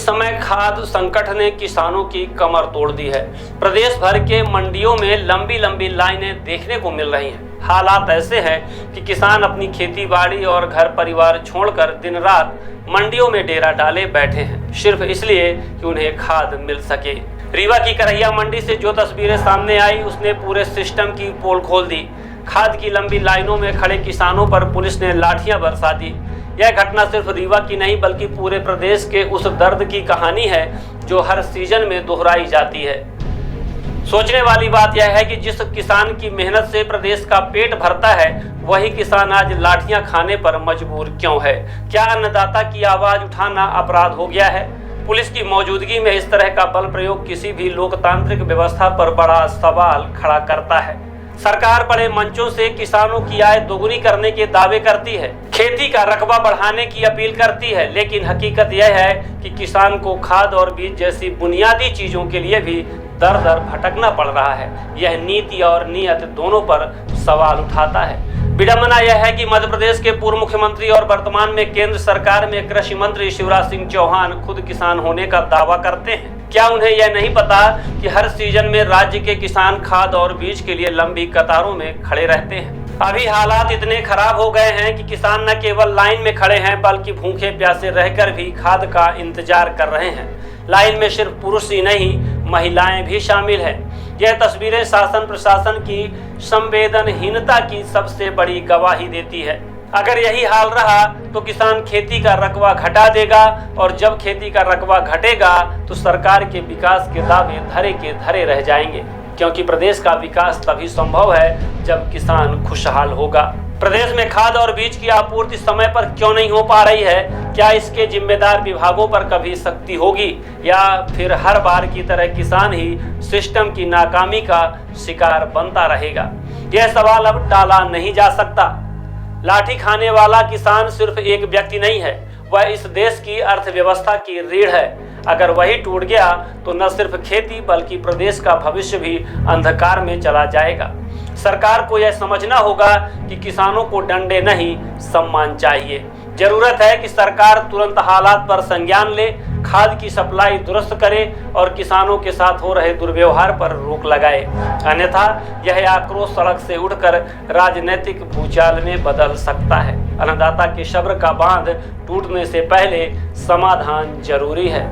इस समय खाद्य संकट ने किसानों की कमर तोड़ दी है। प्रदेश भर के मंडियों में लंबी लंबी लाइनें देखने को मिल रही हैं। हालात ऐसे हैं कि किसान अपनी खेती बाड़ी और घर परिवार छोड़कर दिन रात मंडियों में डेरा डाले बैठे हैं, सिर्फ इसलिए कि उन्हें खाद मिल सके। रीवा की करहिया मंडी से जो तस्वीरें सामने आई, उसने पूरे सिस्टम की पोल खोल दी। खाद की लंबी लाइनों में खड़े किसानों पर पुलिस ने लाठियां बरसा दी। यह घटना सिर्फ रीवा की नहीं बल्कि पूरे प्रदेश के उस दर्द की कहानी है जो हर सीजन में दोहराई जाती है। सोचने वाली बात यह है कि जिस किसान की मेहनत से प्रदेश का पेट भरता है, वही किसान आज लाठियां खाने पर मजबूर क्यों है? क्या अन्नदाता की आवाज उठाना अपराध हो गया है? पुलिस की मौजूदगी में इस तरह का बल प्रयोग किसी भी लोकतांत्रिक व्यवस्था पर बड़ा सवाल खड़ा करता है। सरकार बड़े मंचों से किसानों की आय दोगुनी करने के दावे करती है, खेती का रकबा बढ़ाने की अपील करती है, लेकिन हकीकत यह है कि किसान को खाद और बीज जैसी बुनियादी चीजों के लिए भी दर दर भटकना पड़ रहा है। यह नीति और नीयत दोनों पर सवाल उठाता है। विडंबना यह है कि मध्य प्रदेश के पूर्व मुख्यमंत्री और वर्तमान में केंद्र सरकार में कृषि मंत्री शिवराज सिंह चौहान खुद किसान होने का दावा करते हैं। क्या उन्हें यह नहीं पता कि हर सीजन में राज्य के किसान खाद और बीज के लिए लंबी कतारों में खड़े रहते हैं? अभी हालात इतने खराब हो गए हैं कि किसान न केवल लाइन में खड़े हैं बल्कि भूखे प्यासे रहकर भी खाद का इंतजार कर रहे हैं। लाइन में सिर्फ पुरुष ही नहीं, महिलाएं भी शामिल हैं। यह तस्वीरें शासन प्रशासन की संवेदनहीनता की सबसे बड़ी गवाही देती है। अगर यही हाल रहा तो किसान खेती का रकबा घटा देगा, और जब खेती का रकबा घटेगा तो सरकार के विकास के दावे धरे के धरे रह जाएंगे, क्योंकि प्रदेश का विकास तभी संभव है जब किसान खुशहाल होगा। प्रदेश में खाद और बीज की आपूर्ति समय पर क्यों नहीं हो पा रही है? क्या इसके जिम्मेदार विभागों पर कभी सख्ती होगी, या फिर हर बार की तरह किसान ही सिस्टम की नाकामी का शिकार बनता रहेगा? यह सवाल अब टाला नहीं जा सकता। लाठी खाने वाला किसान सिर्फ एक व्यक्ति नहीं है, वह इस देश की अर्थव्यवस्था की रीढ़ है। अगर वही टूट गया तो न सिर्फ खेती बल्कि प्रदेश का भविष्य भी अंधकार में चला जाएगा। सरकार को यह समझना होगा कि किसानों को डंडे नहीं, सम्मान चाहिए। जरूरत है कि सरकार तुरंत हालात पर संज्ञान ले, खाद की सप्लाई दुरुस्त करे और किसानों के साथ हो रहे दुर्व्यवहार पर रोक लगाए। अन्यथा यह आक्रोश सड़क से उठकर राजनीतिक भूचाल में बदल सकता है। अन्नदाता के सब्र का बांध टूटने से पहले समाधान जरूरी है।